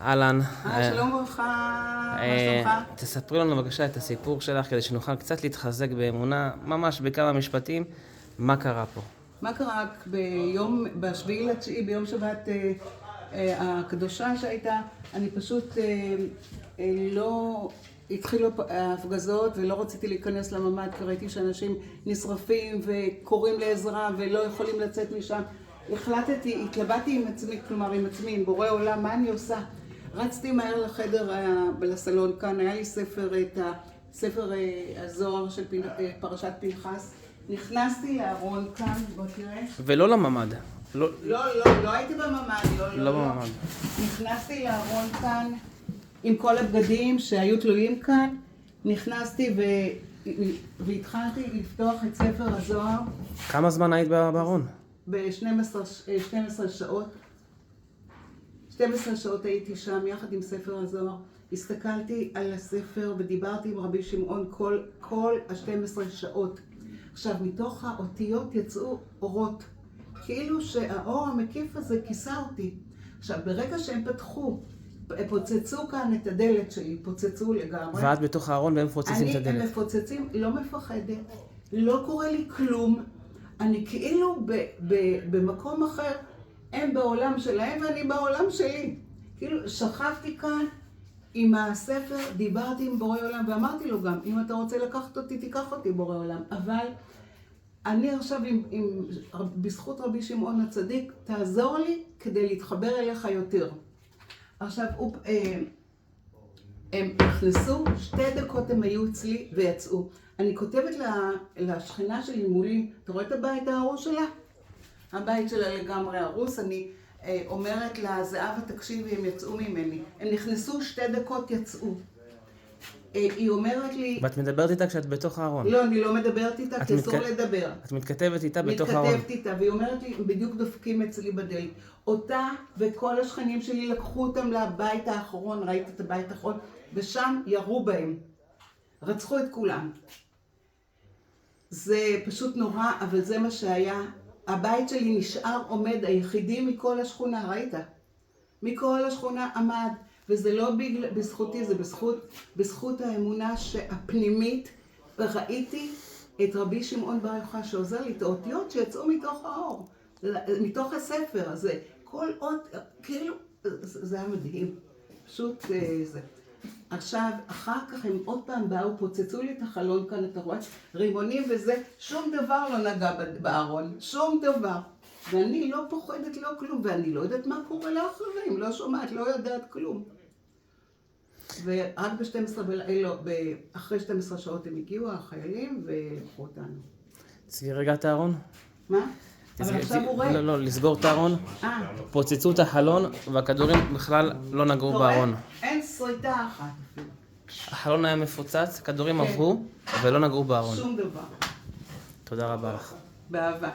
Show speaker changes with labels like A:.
A: אהלן.
B: שלום וברכה, מה שלומך?
A: תספרי לנו בבקשה את הסיפור שלך כדי שנוכל קצת להתחזק באמונה, ממש בכמה משפטים, מה קרה פה?
B: מה קרה בשביעי לתשיעי, ביום שבת הקדושה שהייתה, אני פשוט לא התחילו ההפגזות ולא רציתי להיכנס לממ"ד כי ראיתי שאנשים נשרפים וקוראים לעזרה ולא יכולים לצאת משם. התלבטתי עם עצמי, כלומר עם עצמי, עם בורא עולם, מה אני עושה? רצתי מהר לחדר, לסלון כאן, היה לי ספר הזוהר של פרשת פנחס. נכנסתי לארון כאן, בוא תראה.
A: ולא לממ"ד.
B: לא הייתי בממ"ד,
A: לא בממ"ד.
B: נכנסתי לארון כאן עם כל הבגדים שהיו תלויים כאן. נכנסתי והתחלתי לפתוח את ספר הזוהר.
A: כמה זמן היית בארון?
B: ב-12 שעות. 12 שעות הייתי שם יחד עם ספר הזוהר. הסתכלתי על הספר ודיברתי עם רבי שמעון כל ה-12 שעות. עכשיו, מתוך האותיות יצאו אורות. כאילו שהאור המקיף הזה כיסה אותי. עכשיו, ברגע שהם פוצצו כאן את הדלת שלי, פוצצו לגמרי.
A: ואת בתוך הארון והם מפוצצים את הדלת.
B: הם מפוצצים, לא מפחדת, לא קורה לי כלום. אני כאילו במקום אחר, הם בעולם שלהם ואני בעולם שלי. כאילו שכבתי כאן עם הספר, דיברתי עם בורא עולם ואמרתי לו גם, אם אתה רוצה לקחת אותי, תיקח אותי בורא עולם. אבל אני עכשיו בזכות רבי שמעון הצדיק, תעזור לי כדי להתחבר אליך יותר. עכשיו, הם נכנסו, 2 דקות הם היו אצלי ויצאו. אני כותבת לשכנה שלי מולי, אתה רואה את הבית ההרוס שלה? הבית שלה לגמרי הרוס, אני אומרת לה, זהבה תקשיבי, הם יצאו ממני. הם נכנסו 2 דקות, יצאו. היא אומרת לי...
A: ואת מדברת איתה כשאת בתוך הארון?
B: לא, אני לא מדברת איתה, כי אסור לדבר.
A: את מתכתבת איתה בתוך הארון?
B: מתכתבת איתה, והיא אומרת לי, בדיוק דופקים אצלי בדלת. אותה וכל השכנים שלי לקחו אותם לבית האחרון, ראית את הבית האחרון, ושם ירו בהם. רצחו את כולם. זה פשוט נורא, אבל זה מה שהיה. הבית שלי נשאר עומד, היחידי מכל השכונה, ראית? מכל השכונה עמד, וזה לא בזכותי, זה בזכות האמונה הפנימית, וראיתי את רבי שמעון בר יוחאי שעוזר לי, את האותיות שיצאו מתוך האור, מתוך הספר הזה. כל אות, כאילו, זה היה מדהים. פשוט זה. עכשיו, אחר כך הם עוד פעם באו, פוצצו לי את החלון כאן, אתה רואה? רימונים וזה, שום דבר לא נגע בארון, שום דבר. ואני לא פוחדת, לא כלום, ואני לא יודעת מה קורה לאחרים, לא שומעת, לא יודעת כלום. ורק אחרי 12 שעות הם הגיעו, החיילים, ולקחו אותנו.
A: תסגרי רגע את הארון.
B: מה? אבל עכשיו הוא ריק.
A: לא, לסגור את הארון. פוצצו את החלון, והכדורים בכלל לא נגעו בארון.
B: אין שריטה אחת.
A: החלון היה מפוצץ, כדורים עברו, ולא נגעו בארון.
B: שום דבר.
A: תודה רבה לך.
B: באהבה.